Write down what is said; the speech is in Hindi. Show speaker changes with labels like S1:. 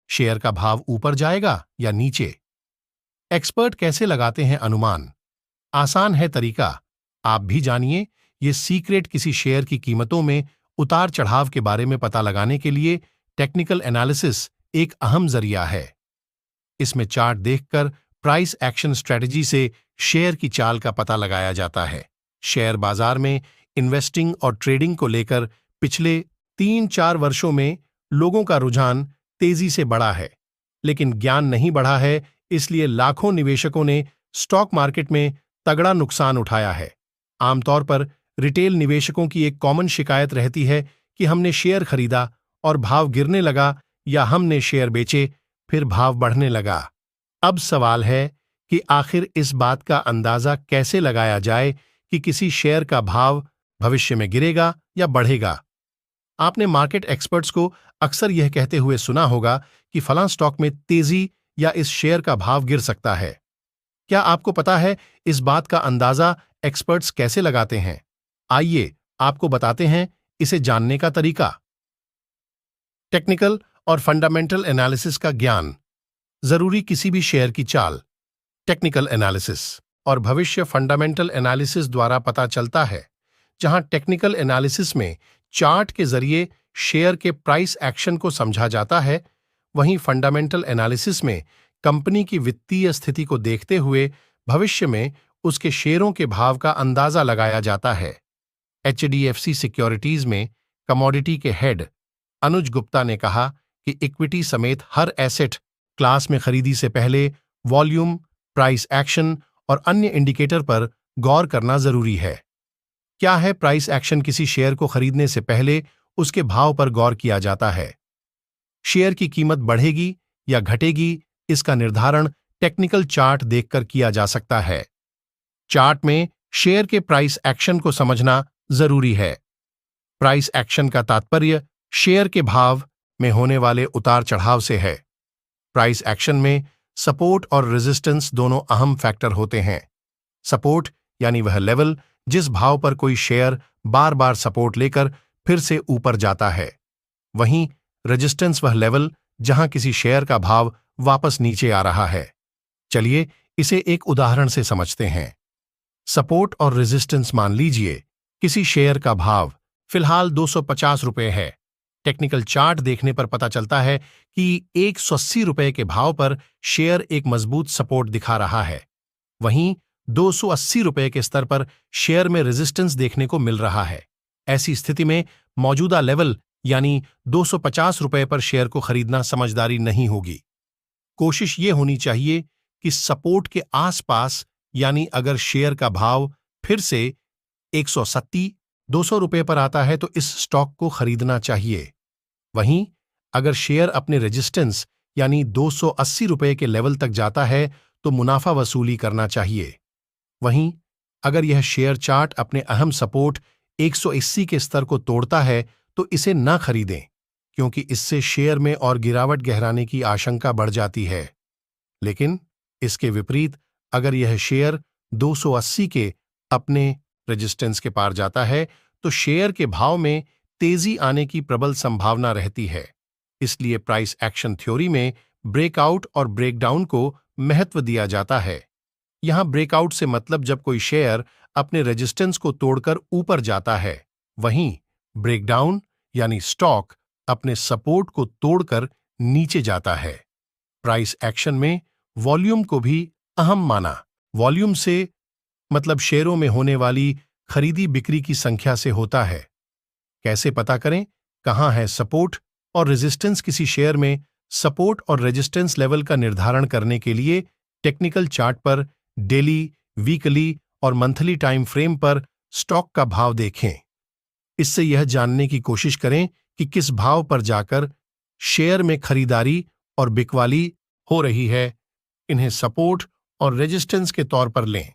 S1: शेयर का भाव ऊपर जाएगा या नीचे? एक्सपर्ट कैसे लगाते हैं अनुमान? आसान है तरीका, आप भी जानिए। ये सीक्रेट किसी शेयर की कीमतों में उतार चढ़ाव के बारे में पता लगाने के लिए टेक्निकल एनालिसिस एक अहम जरिया है। इसमें चार्ट देखकर प्राइस एक्शन स्ट्रेटजी से शेयर की चाल का पता लगाया जाता है। शेयर बाजार में इन्वेस्टिंग और ट्रेडिंग को लेकर पिछले 3-4 वर्षों में लोगों का रुझान तेजी से बढ़ा है, लेकिन ज्ञान नहीं बढ़ा है, इसलिए लाखों निवेशकों ने स्टॉक मार्केट में तगड़ा नुकसान उठाया है। आमतौर पर रिटेल निवेशकों की एक कॉमन शिकायत रहती है कि हमने शेयर खरीदा और भाव गिरने लगा, या हमने शेयर बेचे फिर भाव बढ़ने लगा। अब सवाल है कि आखिर इस बात का अंदाजा कैसे लगाया जाए कि किसी शेयर का भाव भविष्य में गिरेगा या बढ़ेगा। आपने मार्केट एक्सपर्ट्स को अक्सर यह कहते हुए सुना होगा कि फलां स्टॉक में तेजी या इस शेयर का भाव गिर सकता है। क्या आपको पता है इस बात का अंदाजा एक्सपर्ट्स कैसे लगाते हैं? आइए आपको बताते हैं इसे जानने का तरीका। टेक्निकल और फंडामेंटल एनालिसिस का ज्ञान जरूरी किसी भी शेयर की चाल। टेक्निकल एनालिसिस और भविष्य फंडामेंटल एनालिसिस द्वारा पता चलता है। जहां टेक्निकल एनालिसिस में चार्ट के जरिए शेयर के प्राइस एक्शन को समझा जाता है, वहीं फंडामेंटल एनालिसिस में कंपनी की वित्तीय स्थिति को देखते हुए भविष्य में उसके शेयरों के भाव का अंदाजा लगाया जाता है। HDFC सिक्योरिटीज में कमोडिटी के हेड अनुज गुप्ता ने कहा कि इक्विटी समेत हर एसेट क्लास में खरीदी से पहले वॉल्यूम, प्राइस एक्शन और अन्य इंडिकेटर पर गौर करना जरूरी है। क्या है प्राइस एक्शन? किसी शेयर को खरीदने से पहले उसके भाव पर गौर किया जाता है। शेयर की कीमत बढ़ेगी या घटेगी, इसका निर्धारण टेक्निकल चार्ट देखकर किया जा सकता है। चार्ट में शेयर के प्राइस एक्शन को समझना जरूरी है। प्राइस एक्शन का तात्पर्य शेयर के भाव में होने वाले उतार चढ़ाव से है। प्राइस एक्शन में सपोर्ट और रेजिस्टेंस दोनों अहम फैक्टर होते हैं। सपोर्ट यानी वह लेवल जिस भाव पर कोई शेयर बार बार सपोर्ट लेकर फिर से ऊपर जाता है। वहीं रेजिस्टेंस वह लेवल जहां किसी शेयर का भाव वापस नीचे आ रहा है। चलिए इसे एक उदाहरण से समझते हैं। सपोर्ट और रेजिस्टेंस मान लीजिए किसी शेयर का भाव फिलहाल 250 रुपये है। टेक्निकल चार्ट देखने पर पता चलता है कि 180 रुपये के भाव पर शेयर एक मजबूत सपोर्ट दिखा रहा है। वहीं 280 रुपये के स्तर पर शेयर में रेजिस्टेंस देखने को मिल रहा है। ऐसी स्थिति में मौजूदा लेवल यानी 250 रुपये पर शेयर को खरीदना समझदारी नहीं होगी। कोशिश ये होनी चाहिए कि सपोर्ट के आसपास, यानी अगर शेयर का भाव फिर से 180-200 रुपये पर आता है तो इस स्टॉक को खरीदना चाहिए। वहीं अगर शेयर अपने रेजिस्टेंस यानी 280 रुपये के लेवल तक जाता है तो मुनाफा वसूली करना चाहिए। वहीं अगर यह शेयर चार्ट अपने अहम सपोर्ट 180 के स्तर को तोड़ता है तो इसे न खरीदें, क्योंकि इससे शेयर में और गिरावट गहराने की आशंका बढ़ जाती है। लेकिन इसके विपरीत अगर यह शेयर 280 के अपने रेजिस्टेंस के पार जाता है तो शेयर के भाव में तेजी आने की प्रबल संभावना रहती है। इसलिए प्राइस एक्शन थ्योरी में ब्रेकआउट और ब्रेकडाउन को महत्व दिया जाता है। यहां ब्रेकआउट से मतलब जब कोई शेयर अपने रेजिस्टेंस को तोड़कर ऊपर जाता है। वहीं ब्रेकडाउन यानी स्टॉक अपने सपोर्ट को तोड़कर नीचे जाता है। प्राइस एक्शन में वॉल्यूम को भी अहम माना। वॉल्यूम से मतलब शेयरों में होने वाली खरीदी बिक्री की संख्या से होता है। कैसे पता करें कहां है सपोर्ट और रेजिस्टेंस? किसी शेयर में सपोर्ट और रेजिस्टेंस लेवल का निर्धारण करने के लिए टेक्निकल चार्ट पर डेली, वीकली और मंथली टाइम फ्रेम पर स्टॉक का भाव देखें। इससे यह जानने की कोशिश करें कि किस भाव पर जाकर शेयर में खरीदारी और बिकवाली हो रही है। इन्हें सपोर्ट और रेजिस्टेंस के तौर पर लें।